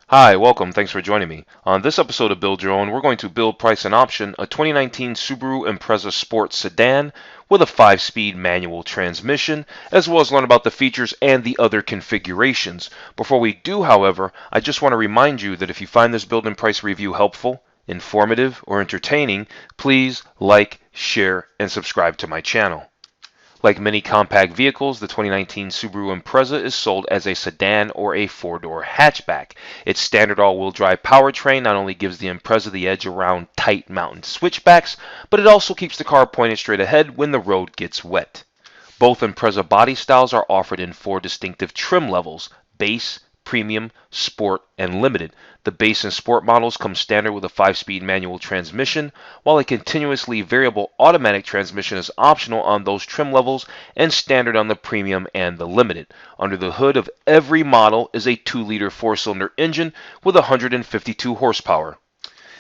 Hi, welcome. Thanks for joining me. On this episode of Build Your Own, we're going to build, price, and option a 2019 Subaru Impreza Sport Sedan with a 5-speed manual transmission, as well as learn about the features and the other configurations. Before we do, however, I just want to remind you that if you find this build and price review helpful, informative, or entertaining, please like, share, and subscribe to my channel. Like many compact vehicles, the 2019 Subaru Impreza is sold as a sedan or a four-door hatchback. Its standard all-wheel drive powertrain not only gives the Impreza the edge around tight mountain switchbacks, but it also keeps the car pointed straight ahead when the road gets wet. Both Impreza body styles are offered in 4 distinctive trim levels: base, premium, sport, and limited. The base and sport models come standard with a 5-speed manual transmission, while a continuously variable automatic transmission is optional on those trim levels and standard on the premium and the limited. Under the hood of every model is a 2-liter 4-cylinder engine with 152 horsepower.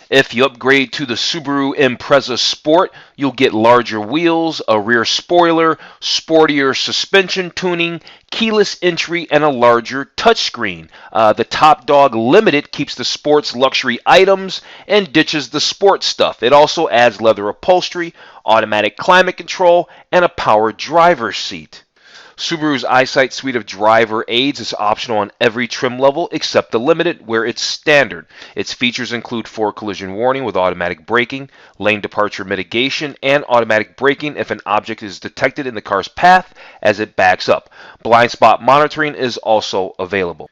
If you upgrade to the Subaru Impreza Sport, you'll get larger wheels, a rear spoiler, sportier suspension tuning, keyless entry, and a larger touchscreen. The Top Dog Limited keeps the sport's luxury items and ditches the sports stuff. It also adds leather upholstery, automatic climate control, and a power driver's seat. Subaru's EyeSight suite of driver aids is optional on every trim level except the Limited, where it's standard. Its features include forward collision warning with automatic braking, lane departure mitigation, and automatic braking if an object is detected in the car's path as it backs up. Blind spot monitoring is also available.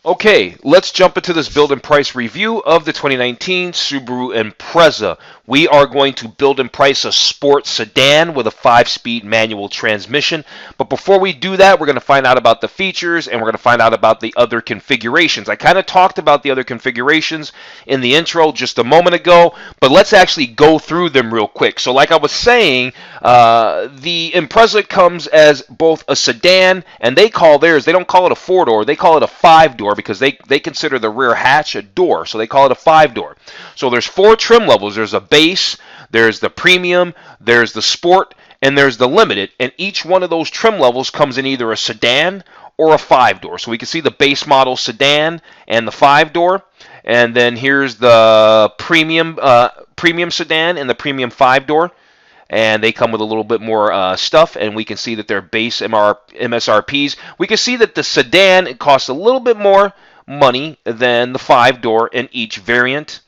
Okay, let's jump into this build and price review of the 2019 Subaru Impreza. We are going to build and price a sport sedan with a 5-speed manual transmission. But before we do that, we're going to find out about the features and we're going to find out about the other configurations. I kind of talked about the other configurations in the intro just a moment ago, but let's actually go through them real quick. So like I was saying, the Impreza comes as both a sedan, and they call theirs, they don't call it a 4-door, they call it a 5-door because they consider the rear hatch a door, so they call it a 5-door. So there's 4 trim levels. There's a base, there's the premium, there's the sport, and there's the limited, and each one of those trim levels comes in either a sedan or a 5-door. So we can see the base model sedan and the 5-door, and then here's the premium sedan and the premium 5-door. And they come with a little bit more stuff, and we can see that their base MSRPs. We can see that the sedan, it costs a little bit more money than the 5-door in each variant.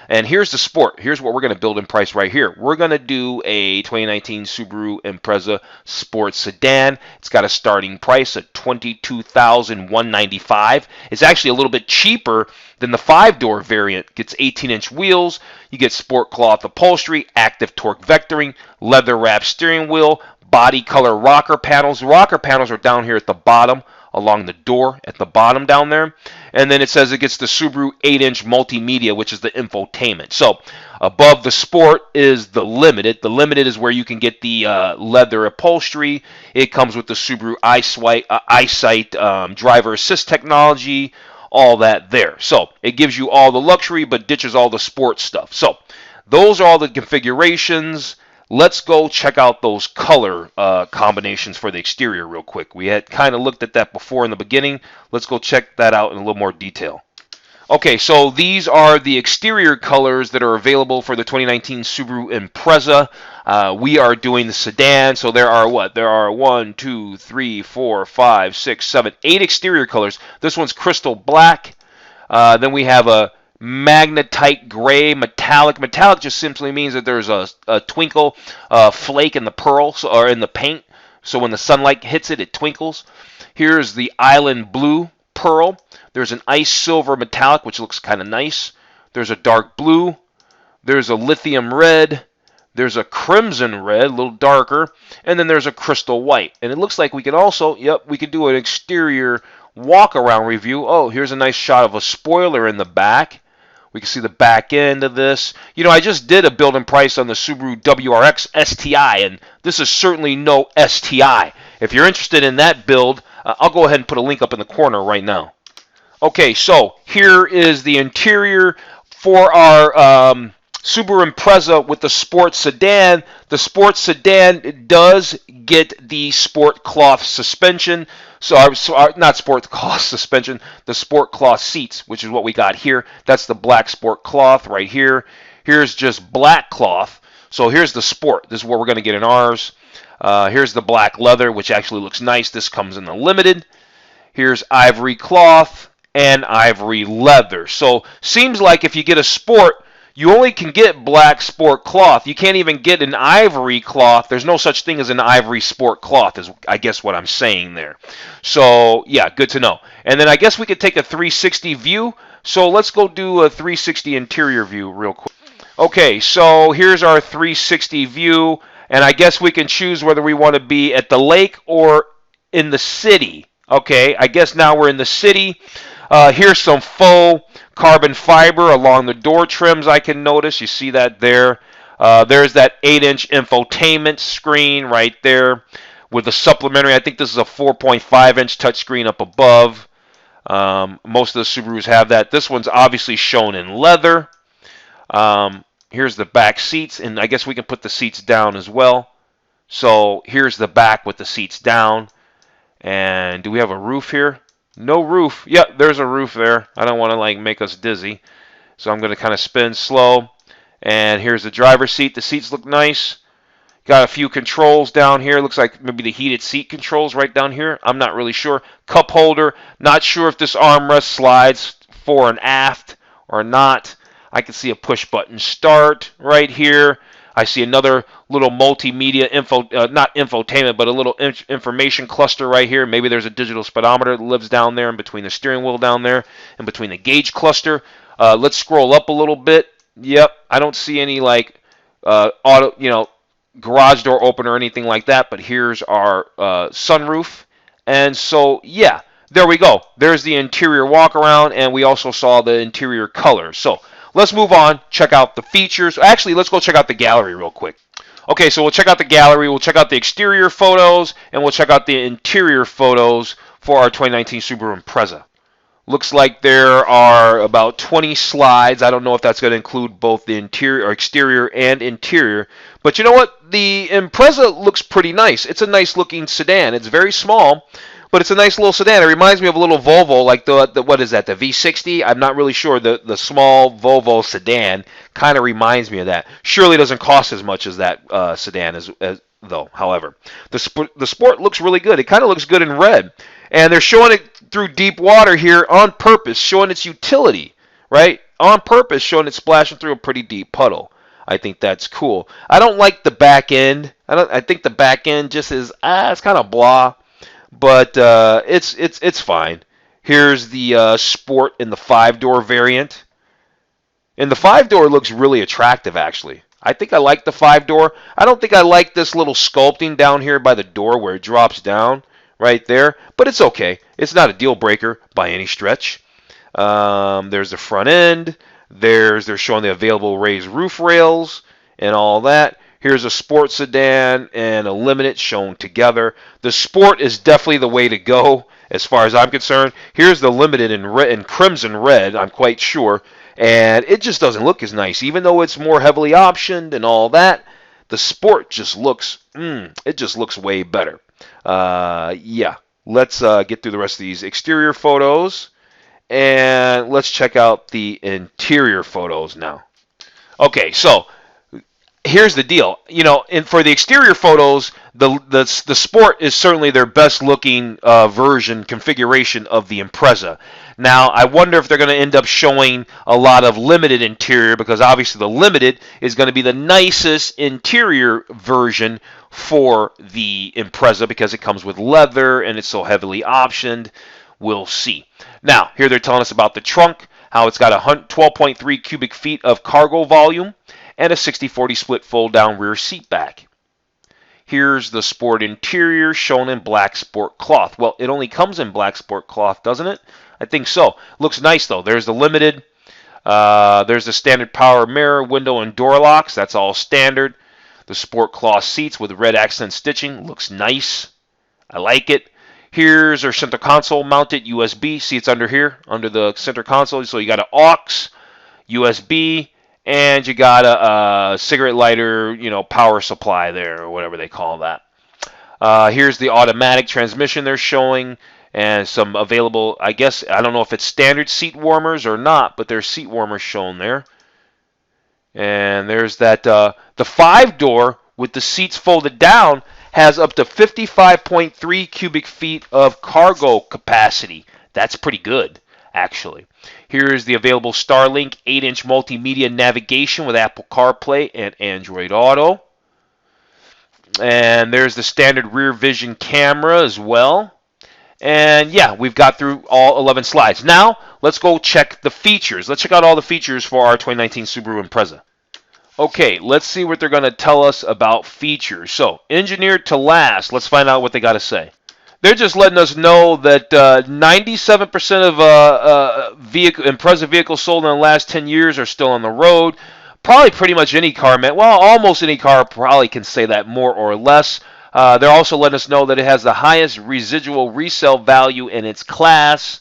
And here's the sport. Here's what we're going to build in price right here. We're going to do a 2019 Subaru Impreza Sport Sedan. It's got a starting price of $22,195. It's actually a little bit cheaper than the 5-door variant. It gets 18-inch wheels. You get sport cloth upholstery, active torque vectoring, leather wrapped steering wheel, body color rocker panels. The rocker panels are down here at the bottom, along the door at the bottom down there. And then it says it gets the Subaru 8-inch multimedia, which is the infotainment. So above the Sport is the Limited. The Limited is where you can get the leather upholstery. It comes with the Subaru EyeSight driver assist technology, all that there. So it gives you all the luxury but ditches all the sport stuff. So those are all the configurations. Let's go check out those color combinations for the exterior real quick. We had kind of looked at that before in the beginning. Let's go check that out in a little more detail. Okay, so these are the exterior colors that are available for the 2019 Subaru Impreza. We are doing the sedan, so there are what? There are 1, 2, 3, 4, 5, 6, 7, 8 exterior colors. This one's crystal black. Then we have a magnetite gray, metallic. Metallic just simply means that there's a twinkle flake in the pearl or in the paint. So when the sunlight hits it, it twinkles. Here's the island blue pearl. There's an ice silver metallic, which looks kind of nice. There's a dark blue. There's a lithium red. There's a crimson red, a little darker. And then there's a crystal white. And it looks like we can also, we can do an exterior walk-around review. Oh, here's a nice shot of a spoiler in the back. We can see the back end of this. You know, I just did a build and price on the Subaru WRX STI, and this is certainly no STI. If you're interested in that build, I'll go ahead and put a link up in the corner right now. Okay, so here is the interior for our Subaru Impreza with the sports sedan. The sports sedan does get the sport cloth suspension. So not sport cloth suspension, the sport cloth seats, which is what we got here. That's the black sport cloth right here. Here's just black cloth. So here's the sport. This is what we're going to get in ours. Here's the black leather, which actually looks nice. This comes in the limited. Here's ivory cloth and ivory leather. So seems like if you get a sport, you only can get black sport cloth. You can't even get an ivory cloth. There's no such thing as an ivory sport cloth, is I guess what I'm saying there. So yeah, good to know. And then I guess we could take a 360 view. So let's go do a 360 interior view real quick. Okay, so here's our 360 view, and I guess we can choose whether we want to be at the lake or in the city. Okay, I guess now we're in the city. Here's some faux carbon fiber along the door trims I can notice. You see that there. There's that 8-inch infotainment screen right there with the supplementary. I think this is a 4.5-inch touchscreen up above. Most of the Subarus have that. This one's obviously shown in leather. Here's the back seats, and I guess we can put the seats down as well. So here's the back with the seats down. And do we have a roof here? No roof. Yep, there's a roof there. I don't want to like make us dizzy. So I'm going to kind of spin slow. And here's the driver's seat. The seats look nice. Got a few controls down here. Looks like maybe the heated seat controls right down here. I'm not really sure. Cup holder. Not sure if this armrest slides fore and aft or not. I can see a push button start right here. I see another little multimedia not infotainment, but a little information cluster right here. Maybe there's a digital speedometer that lives down there in between the steering wheel down there and between the gauge cluster. Let's scroll up a little bit. Yep, I don't see any like garage door opener or anything like that, but here's our sunroof. And so, yeah, there we go. There's the interior walk around, and we also saw the interior color. So let's move on, check out the features. Actually, let's go check out the gallery real quick. Okay, so we'll check out the gallery, we'll check out the exterior photos, and we'll check out the interior photos for our 2019 Subaru Impreza. Looks like there are about 20 slides. I don't know if that's going to include both the interior or exterior and interior. But you know what? The Impreza looks pretty nice. It's a nice looking sedan. It's very small, but it's a nice little sedan. It reminds me of a little Volvo, like the what is that, the V60? I'm not really sure. The small Volvo sedan kind of reminds me of that. Surely doesn't cost as much as that sedan though. However, the Sport looks really good. It kind of looks good in red. And they're showing it through deep water here on purpose, showing its utility, right? On purpose, showing it splashing through a pretty deep puddle. I think that's cool. I don't like the back end. I think the back end just is it's kind of blah, but it's fine. Here's the Sport in the 5-door variant. And the 5-door looks really attractive, actually. I think I like the 5-door. I don't think I like this little sculpting down here by the door where it drops down right there, but it's okay. It's not a deal breaker by any stretch. There's the front end. They're showing the available raised roof rails and all that. Here's a Sport sedan and a Limited shown together. The Sport is definitely the way to go as far as I'm concerned. Here's the Limited in crimson red, I'm quite sure, and it just doesn't look as nice. Even though it's more heavily optioned and all that, the Sport just looks, it just looks way better. Yeah, let's get through the rest of these exterior photos, and let's check out the interior photos now. Okay, so here's the deal. For the exterior photos, the Sport is certainly their best looking version configuration of the Impreza. Now, I wonder if they're going to end up showing a lot of Limited interior, because obviously the Limited is going to be the nicest interior version for the Impreza because it comes with leather and it's so heavily optioned. We'll see. Now, here they're telling us about the trunk, how it's got a 12.3 cubic feet of cargo volume and a 60-40 split fold-down rear seat back. Here's the Sport interior shown in black sport cloth. Well, it only comes in black sport cloth, doesn't it? I think so. Looks nice, though. There's the Limited. There's the standard power mirror, window, and door locks. That's all standard. The Sport cloth seats with red accent stitching. Looks nice. I like it. Here's our center console mounted USB. See, it's under here, under the center console. So you got an aux, USB, and you got a cigarette lighter, power supply there, or whatever they call that. Here's the automatic transmission they're showing, and some available, I guess, I don't know if it's standard seat warmers or not, but there's seat warmers shown there. And there's that, the 5-door with the seats folded down has up to 55.3 cubic feet of cargo capacity. That's pretty good, actually. Here's the available Starlink 8-inch multimedia navigation with Apple CarPlay and Android Auto. And there's the standard rear vision camera as well. And yeah, we've got through all 11 slides. Now, let's go check the features. Let's check out all the features for our 2019 Subaru Impreza. Okay, let's see what they're going to tell us about features. So, engineered to last. Let's find out what they got to say. They're just letting us know that 97% of Impreza vehicles sold in the last 10 years are still on the road. Probably pretty much any car, man. Well, almost any car probably can say that more or less. They're also letting us know that it has the highest residual resale value in its class,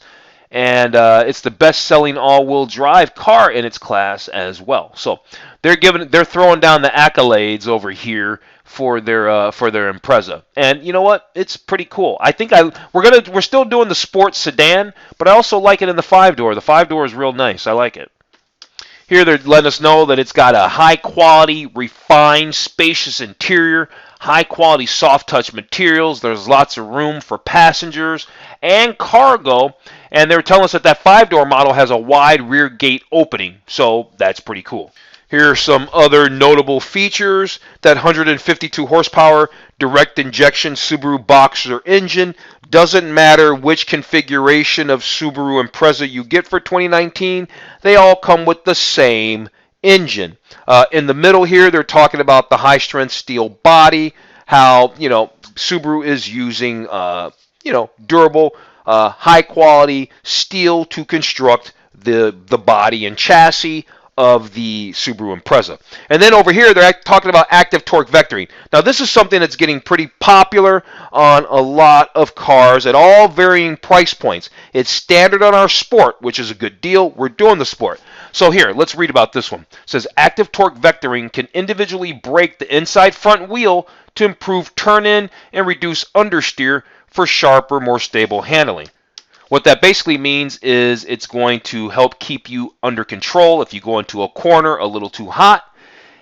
and it's the best-selling all-wheel drive car in its class as well. So they're throwing down the accolades over here for their Impreza, and you know what? It's pretty cool. I think we're still doing the sports sedan, but I also like it in the 5-door. The 5-door is real nice. I like it. Here they're letting us know that it's got a high-quality, refined, spacious interior, high-quality soft-touch materials. There's lots of room for passengers and cargo. And they were telling us that that 5-door model has a wide rear gate opening. So that's pretty cool. Here are some other notable features. That 152 horsepower direct injection Subaru Boxer engine. Doesn't matter which configuration of Subaru Impreza you get for 2019, they all come with the same engine. In the middle here, they're talking about the high-strength steel body, how, Subaru is using, durable, high-quality steel to construct the body and chassis of the Subaru Impreza. And then over here, they're talking about active torque vectoring. Now, this is something that's getting pretty popular on a lot of cars at all varying price points. It's standard on our Sport, which is a good deal. We're doing the Sport. So here, let's read about this one. It says, active torque vectoring can individually brake the inside front wheel to improve turn-in and reduce understeer for sharper, more stable handling. What that basically means is it's going to help keep you under control if you go into a corner a little too hot,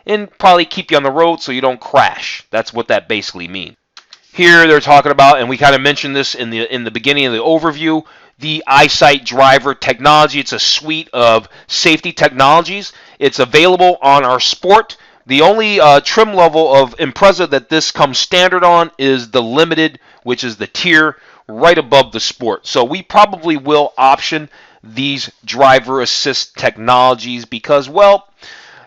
and probably keep you on the road so you don't crash. That's what that basically means. Here they're talking about, and we kind of mentioned this in the beginning of the overview, the EyeSight driver technology. It's a suite of safety technologies. It's available on our Sport. The only trim level of Impreza that this comes standard on is the Limited, which is the tier right above the Sport. So we probably will option these driver assist technologies because, well,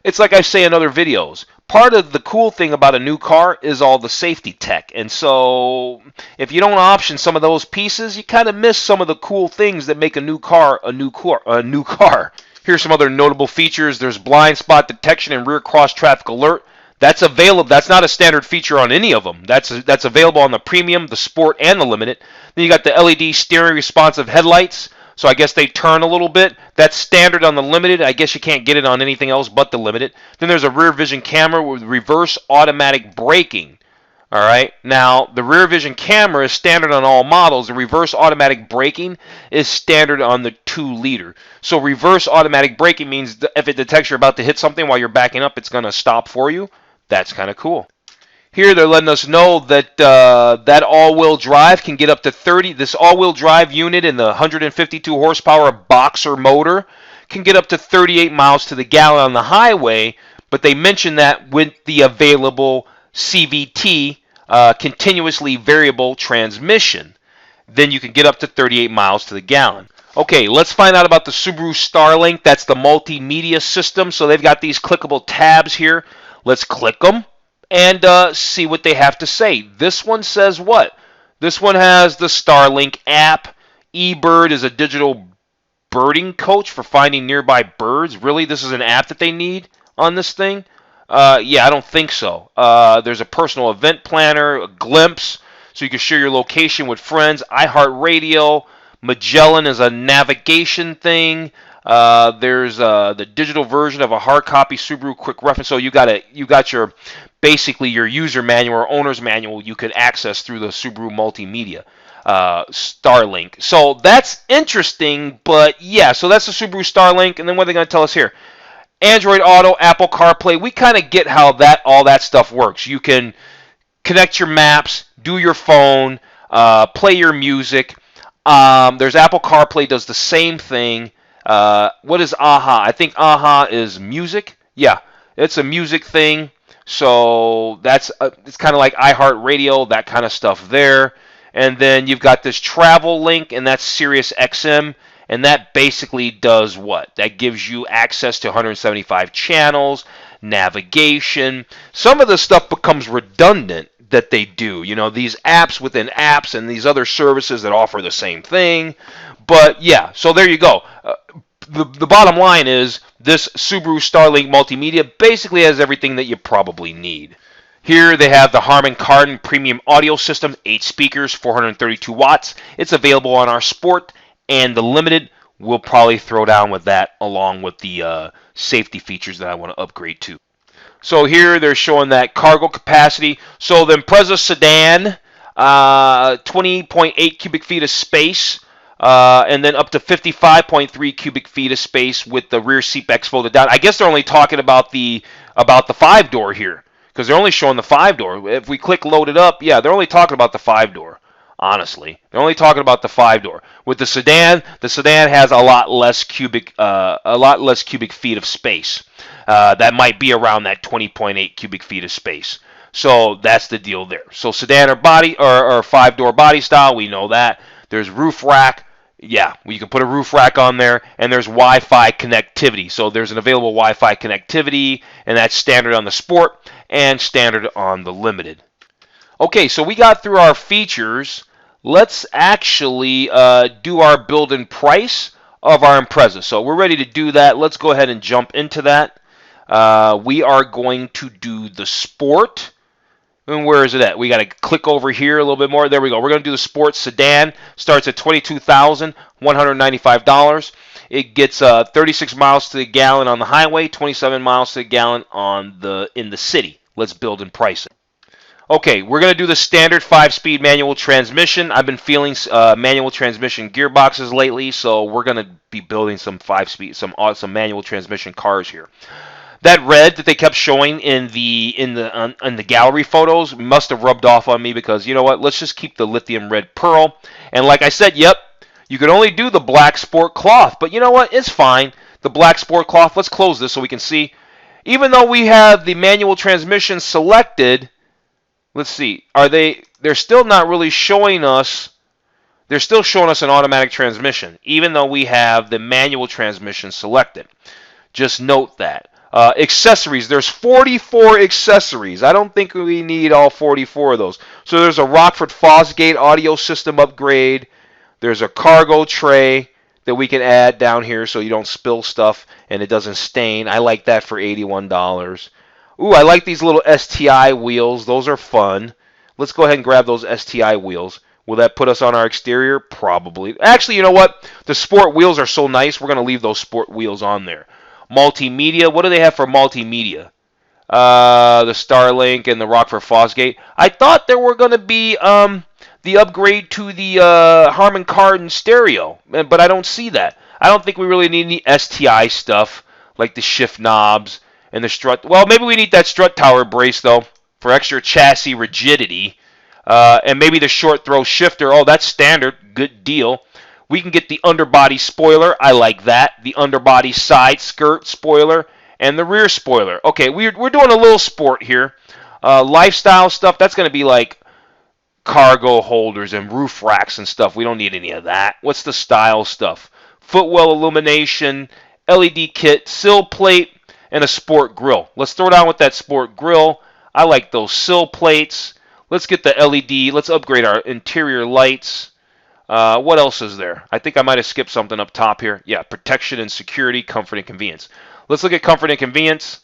it's like I say in other videos. Part of the cool thing about a new car is all the safety tech. And so if you don't option some of those pieces, you kind of miss some of the cool things that make a new car a new car. Here's some other notable features. There's blind spot detection and rear cross traffic alert. That's available. That's not a standard feature on any of them. That's available on the Premium, the Sport, and the Limited. Then you got the LED steering responsive headlights. So I guess they turn a little bit. That's standard on the Limited. I guess you can't get it on anything else but the Limited. Then there's a rear vision camera with reverse automatic braking. All right. Now, the rear vision camera is standard on all models. The reverse automatic braking is standard on the 2-liter. So reverse automatic braking means if it detects you're about to hit something while you're backing up, it's going to stop for you. That's kind of cool. Here they're letting us know that that all-wheel drive can get up to 30. This all-wheel drive unit in the 152 horsepower Boxer motor can get up to 38 miles to the gallon on the highway, but they mentioned that with the available CVT, continuously variable transmission, then you can get up to 38 miles to the gallon. Okay, let's find out about the Subaru Starlink. That's the multimedia system. So they've got these clickable tabs here. Let's click them and see what they have to say. This one says what? This one has the Starlink app. eBird is a digital birding coach for finding nearby birds. Really? This is an app that they need on this thing? Yeah, I don't think so. There's a personal event planner, a glimpse, so you can share your location with friends. iHeartRadio. Magellan is a navigation thing. There's the digital version of a hard copy Subaru quick reference. So you got your basically your user manual or owner's manual you could access through the Subaru multimedia Starlink. So that's interesting, but yeah, so that's the Subaru Starlink. And then what are they going to tell us here? Android Auto, Apple CarPlay. We kind of get how all that stuff works. You can connect your maps, do your phone, play your music. There's Apple CarPlay does the same thing. What is AHA? I think AHA is music. Yeah, it's a music thing. So that's it's kind of like iHeartRadio, that kind of stuff there. And then you've got this travel link, and that's Sirius XM. And that basically does what? That gives you access to 175 channels, navigation. Some of the stuff becomes redundant that they do. You know, these apps within apps and these other services that offer the same thing. But yeah, so there you go. The bottom line is this Subaru Starlink Multimedia basically has everything that you probably need. Here they have the Harman Kardon Premium Audio System, 8 speakers, 432 watts. It's available on our Sport, and the Limited we'll probably throw down with that along with the safety features that I want to upgrade to. So here they're showing that cargo capacity. So the Impreza Sedan, 20.8 cubic feet of space, and then up to 55.3 cubic feet of space with the rear seat backs folded down. I guess they're only talking about the 5-door here because they're only showing the 5-door. If we click load it up, yeah, they're only talking about the 5-door. Honestly, they're only talking about the 5-door. With the sedan has a lot less cubic feet of space. That might be around that 20.8 cubic feet of space. So that's the deal there. So sedan or 5-door body style, we know that. There's roof rack. Yeah, you can put a roof rack on there, and there's Wi-Fi connectivity. So there's an available Wi-Fi connectivity, and that's standard on the Sport and standard on the Limited. Okay, so we got through our features. Let's actually do our build and price of our Impreza. So we're ready to do that. Let's go ahead and jump into that. We are going to do the Sport. And where is it at? We got to click over here a little bit more. There we go. We're going to do the Sport Sedan. Starts at $22,195. It gets 36 miles to the gallon on the highway, 27 miles to the gallon in the city. Let's build and price it. Okay, we're going to do the standard 5-speed manual transmission. I've been feeling manual transmission gearboxes lately, so we're going to be building some 5-speed, some manual transmission cars here. That red that they kept showing in the gallery photos must have rubbed off on me because, you know what, let's just keep the lithium red pearl. And like I said, yep, you could only do the black sport cloth, but you know what, it's fine. The black sport cloth, let's close this so we can see. Even though we have the manual transmission selected, let's see, they're still not really showing us, they're still showing us an automatic transmission, even though we have the manual transmission selected. Just note that. Accessories, there's 44 accessories. I don't think we need all 44 of those. So there's a Rockford Fosgate audio system upgrade. There's a cargo tray that we can add down here so you don't spill stuff and it doesn't stain. I like that for $81. Ooh, I like these little STI wheels. Those are fun. Let's go ahead and grab those STI wheels. Will that put us on our exterior? Probably. Actually, you know what? The sport wheels are so nice, we're going to leave those sport wheels on there. Multimedia. What do they have for multimedia? The Starlink and the Rockford Fosgate. I thought there were going to be the upgrade to the Harman Kardon stereo, but I don't see that. I don't think we really need any STI stuff like the shift knobs and the strut. Well, maybe we need that strut tower brace, though, for extra chassis rigidity. And maybe the short throw shifter. Oh, that's standard. Good deal. We can get the underbody spoiler. I like that. The underbody side skirt spoiler and the rear spoiler. Okay, we're doing a little sport here. Lifestyle stuff, that's going to be like cargo holders and roof racks and stuff. We don't need any of that. What's the style stuff? Footwell illumination, LED kit, sill plate, and a sport grill. Let's throw down with that sport grill. I like those sill plates. Let's get the LED. Let's upgrade our interior lights. What else is there? I think I might have skipped something up top here. Yeah, protection and security, comfort and convenience. Let's look at comfort and convenience.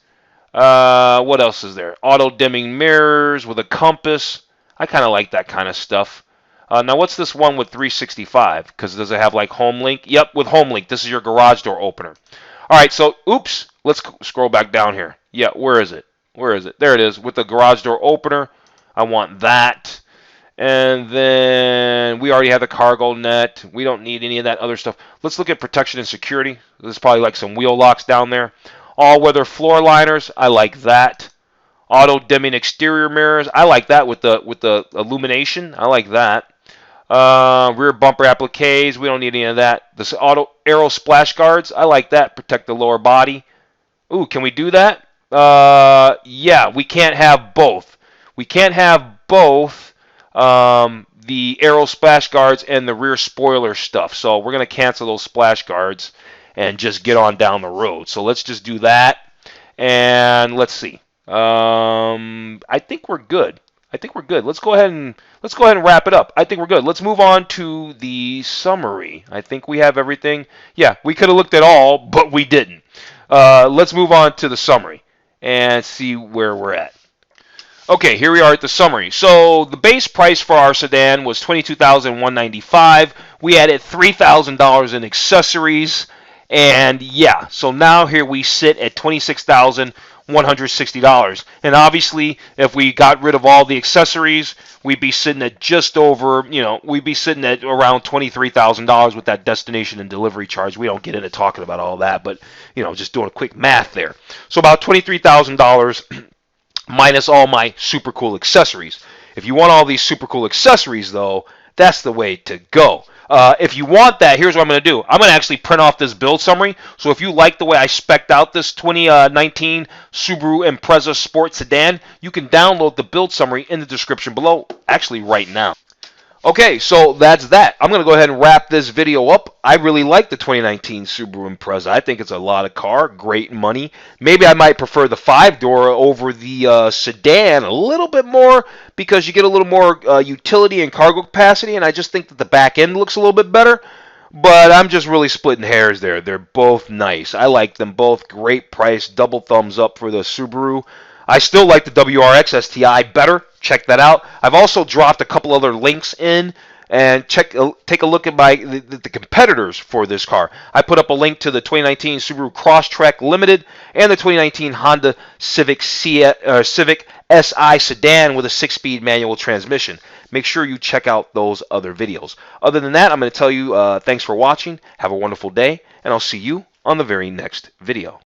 What else is there? Auto dimming mirrors with a compass. I kind of like that kind of stuff. Now, what's this one with 365? Because does it have like Homelink? Yep, with Homelink. This is your garage door opener. All right, so oops, let's scroll back down here. Yeah, where is it? Where is it? There it is, with the garage door opener. I want that. And then we already have the cargo net. We don't need any of that other stuff. Let's look at protection and security. There's probably like some wheel locks down there. All-weather floor liners. I like that. Auto-dimming exterior mirrors. I like that with the illumination. I like that. Rear bumper appliques. We don't need any of that. This auto aero splash guards. I like that. Protect the lower body. Ooh, can we do that? Yeah, we can't have both. We can't have both the aero splash guards and the rear spoiler stuff. So we're going to cancel those splash guards and just get on down the road. So let's just do that. And let's see. I think we're good. I think we're good. Let's go ahead and wrap it up. I think we're good. Let's move on to the summary. I think we have everything. Yeah, we could have looked at all, but we didn't. Let's move on to the summary and see where we're at. Okay, here we are at the summary. So the base price for our sedan was $22,195. We added $3,000 in accessories. And yeah, so now here we sit at $26,160. And obviously, if we got rid of all the accessories, we'd be sitting at just over, we'd be sitting at around $23,000 with that destination and delivery charge. We don't get into talking about all that, but, just doing a quick math there. So about $23,000 minus all my super cool accessories. If you want all these super cool accessories, though, that's the way to go. If you want that, here's what I'm going to do. I'm going to actually print off this build summary. So if you like the way I spec'd out this 2019 Subaru Impreza Sport Sedan, you can download the build summary in the description below, actually right now. Okay, so that's that. I'm going to go ahead and wrap this video up. I really like the 2019 Subaru Impreza. I think it's a lot of car, great money. Maybe I might prefer the 5-door over the sedan a little bit more because you get a little more utility and cargo capacity, and I just think that the back end looks a little bit better. But I'm just really splitting hairs there. They're both nice. I like them both. Great price. Double thumbs up for the Subaru. I still like the WRX STI better. Check that out. I've also dropped a couple other links in and take a look at the competitors for this car. I put up a link to the 2019 Subaru Crosstrek Limited and the 2019 Honda Civic SI sedan with a 6-speed manual transmission. Make sure you check out those other videos. Other than that, I'm going to tell you thanks for watching. Have a wonderful day, and I'll see you on the very next video.